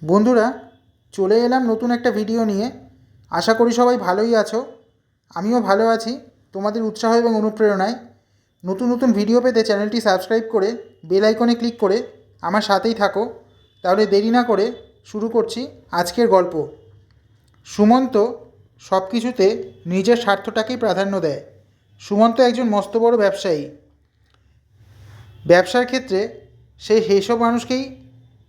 বন্ধুরা, চলে এলাম নতুন একটা ভিডিও নিয়ে। আশা করি সবাই ভালোই আছো। আমিও ভালো আছি তোমাদের উৎসাহ এবং অনুপ্রেরণায়। নতুন নতুন ভিডিও পেতে চ্যানেলটি সাবস্ক্রাইব করে বেল আইকনে ক্লিক করে আমার সাথেই থাকো। তাহলে দেরি না করে শুরু করছি আজকের গল্প। সুমন্ত সব কিছুতে নিজের স্বার্থটাকেই প্রাধান্য দেয়। সুমন্ত একজন মস্ত বড় ব্যবসায়ী। ব্যবসার ক্ষেত্রে সে সেইসব মানুষকেই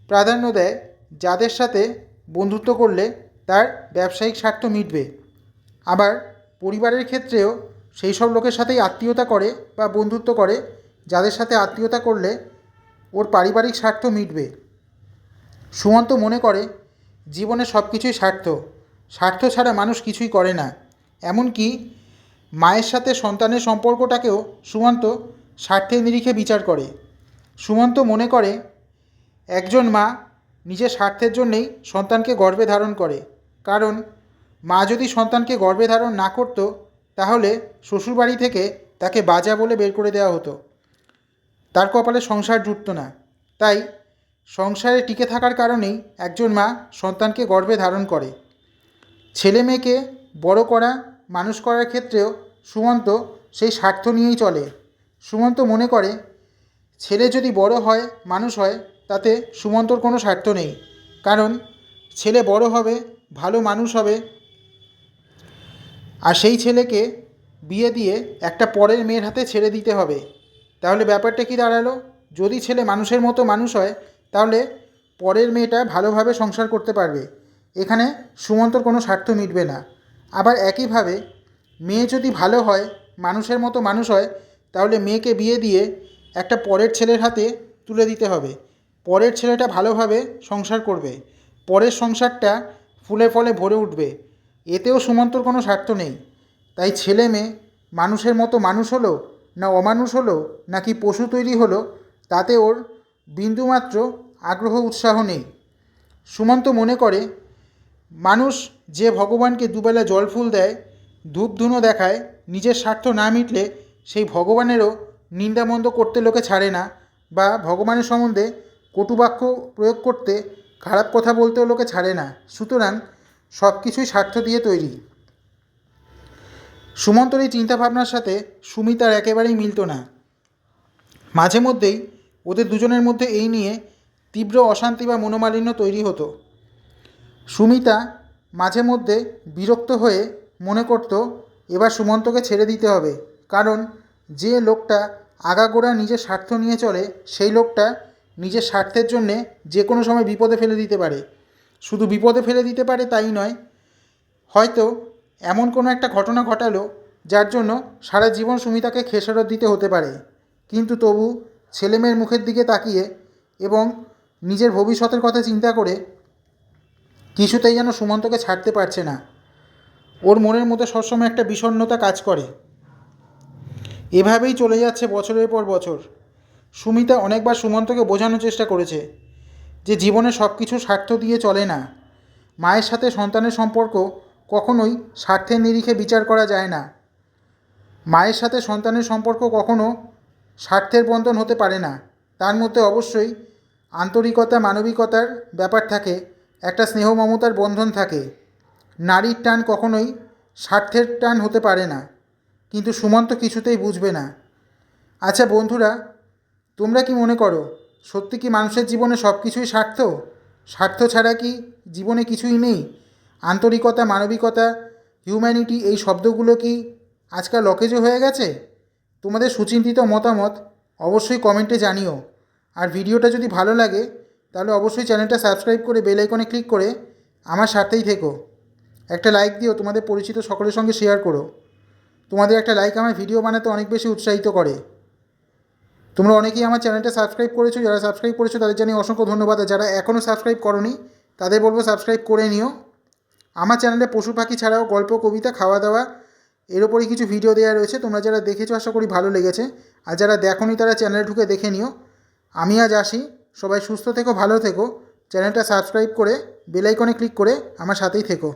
প্রাধান্য দেয় যাদের সাথে বন্ধুত্ব করলে তার ব্যবসায়িক স্বার্থ মিটবে। আবার পরিবারের ক্ষেত্রেও সেই সব লোকের সাথেই আত্মীয়তা করে বা বন্ধুত্ব করে যাদের সাথে আত্মীয়তা করলে ওর পারিবারিক স্বার্থ মিটবে। সুমন্ত মনে করে জীবনে সব কিছুই স্বার্থ, স্বার্থ ছাড়া মানুষ কিছুই করে না। এমনকি মায়ের সাথে সন্তানের সম্পর্কটাকেও সুমন্ত স্বার্থের নিরিখে বিচার করে। সুমন্ত মনে করে একজন মা নিজের স্বার্থের জন্যেই সন্তানকে গর্ভে ধারণ করে। কারণ মা যদি সন্তানকে গর্ভে ধারণ না করতো তাহলে শ্বশুরবাড়ি থেকে তাকে বাজা বলে বের করে দেওয়া হতো, তার কপালে সংসার জুটতো না। তাই সংসারে টিকে থাকার কারণেই একজন মা সন্তানকে গর্ভে ধারণ করে। ছেলে মেয়েকে বড় করা, মানুষ করার ক্ষেত্রেও সুমন্ত সেই স্বার্থ নিয়েই চলে। সুমন্ত মনে করে ছেলে যদি বড় হয়, মানুষ হয়, তাতে সুমন্তর কোনো স্বার্থ নেই। কারণ ছেলে বড় হবে, ভালো মানুষ হবে, আর সেই ছেলেকে বিয়ে দিয়ে একটা পরের মেয়ের হাতে ছেড়ে দিতে হবে। তাহলে ব্যাপারটা কি দাঁড়ালো? যদি ছেলে মানুষের মতো মানুষ হয় তাহলে পরের মেয়েটা ভালোভাবে সংসার করতে পারবে। এখানে সুমন্তর কোনো স্বার্থ মিটবে না। আবার একইভাবে মেয়ে যদি ভালো হয়, মানুষের মতো মানুষ হয়, তাহলে মেয়েকে বিয়ে দিয়ে একটা পরের ছেলের হাতে তুলে দিতে হবে। পরের ছেলেটা ভালোভাবে সংসার করবে, পরের সংসারটা ফুলে ফলে ভরে উঠবে। এতেও সুমন্তর কোনো স্বার্থ নেই। তাই ছেলে মেয়ে মানুষের মতো মানুষ হলো না অমানুষ হলো নাকি পশু তৈরি হলো, তাতে ওর বিন্দুমাত্র আগ্রহ উৎসাহ নেই। সুমন্ত মনে করে মানুষ যে ভগবানকে দুবেলা জল ফুল দেয়, ধূপ ধুনো দেখায়, নিজের স্বার্থ না মিটলে সেই ভগবানেরও নিন্দামন্দ করতে লোকে ছাড়ে না, বা ভগবানের সম্বন্ধে কটুবাক্য প্রয়োগ করতে, খারাপ কথা বলতেও লোকে ছাড়ে না। সুতরাং সব কিছুই স্বার্থ দিয়ে তৈরি। সুমন্তর এই চিন্তাভাবনার সাথে সুমিতার একেবারেই মিলত না। মাঝে মধ্যেই ওদের দুজনের মধ্যে এই নিয়ে তীব্র অশান্তি বা মনোমালিন্য তৈরি হতো। সুমিতা মাঝে মধ্যে বিরক্ত হয়ে মনে করত এবার সুমন্তকে ছেড়ে দিতে হবে। কারণ যে লোকটা আগাগোড়া নিজের স্বার্থ নিয়ে চলে, সেই লোকটা নিজের স্বার্থের জন্যে যে কোনো সময় বিপদে ফেলে দিতে পারে। শুধু বিপদে ফেলে দিতে পারে তাই নয়, হয়তো এমন কোনো একটা ঘটনা ঘটালো যার জন্য সারা জীবন সুমিতাকে খেসারত দিতে হতে পারে। কিন্তু তবু ছেলেমেয়ের মুখের দিকে তাকিয়ে এবং নিজের ভবিষ্যতের কথা চিন্তা করে কিছুতেই যেন সুমন্তকে ছাড়তে পারছে না। ওর মনের মধ্যে সবসময় একটা বিষণ্ণতা কাজ করে। এভাবেই চলে যাচ্ছে বছরের পর বছর। সুমিতা অনেকবার সুমন্তকে বোঝানোর চেষ্টা করেছে যে জীবনে সব কিছু স্বার্থ দিয়ে চলে না। মায়ের সাথে সন্তানের সম্পর্ক কখনোই স্বার্থের নিরিখে বিচার করা যায় না। মায়ের সাথে সন্তানের সম্পর্ক কখনো স্বার্থের বন্ধন হতে পারে না। তার মধ্যে অবশ্যই আন্তরিকতা, মানবিকতার ব্যাপার থাকে, একটা স্নেহ মমতার বন্ধন থাকে। নারীর টান কখনোই স্বার্থের টান হতে পারে না। কিন্তু সুমন্ত কিছুতেই বুঝবে না। আচ্ছা বন্ধুরা, তোমরা কি মনে করো সত্যি কি মানুষের জীবনে সব কিছুই স্বার্থ? স্বার্থ ছাড়া কি জীবনে কিছুই নেই? আন্তরিকতা, মানবিকতা, হিউম্যানিটি, এই শব্দগুলো কি আজকাল অকেজো হয়ে গেছে? তোমাদের সুচিন্তিত মতামত অবশ্যই কমেন্টে জানিও। আর ভিডিওটা যদি ভালো লাগে তাহলে অবশ্যই চ্যানেলটা সাবস্ক্রাইব করে বেল আইকনে ক্লিক করে আমার সাথেই থেকো। একটা লাইক দিও, তোমাদের পরিচিত সকলের সঙ্গে শেয়ার করো। তোমাদের একটা লাইক আমার ভিডিও বানাতে অনেক বেশি উৎসাহিত করে। তোমরা অনেকেই আমার চ্যানেলটা সাবস্ক্রাইব করেছো, যারা সাবস্ক্রাইব করেছো তাদের জানিয়ে অসংখ্য ধন্যবাদ। আর যারা এখনও সাবস্ক্রাইব করোনি তাদের বলবো সাবস্ক্রাইব করে নিও। আমার চ্যানেলে পশু পাখি ছাড়াও গল্প, কবিতা, খাওয়া দাওয়া এর ওপরই কিছু ভিডিও দেওয়া রয়েছে। তোমরা যারা দেখেছো আশা করি ভালো লেগেছে, আর যারা দেখোনি তারা চ্যানেলে ঢুকে দেখে নিও। আমি আজ আসি, সবাই সুস্থ থেকো, ভালো থেকো। চ্যানেলটা সাবস্ক্রাইব করে বেল আইকনে ক্লিক করে আমার সাথেই থেকো।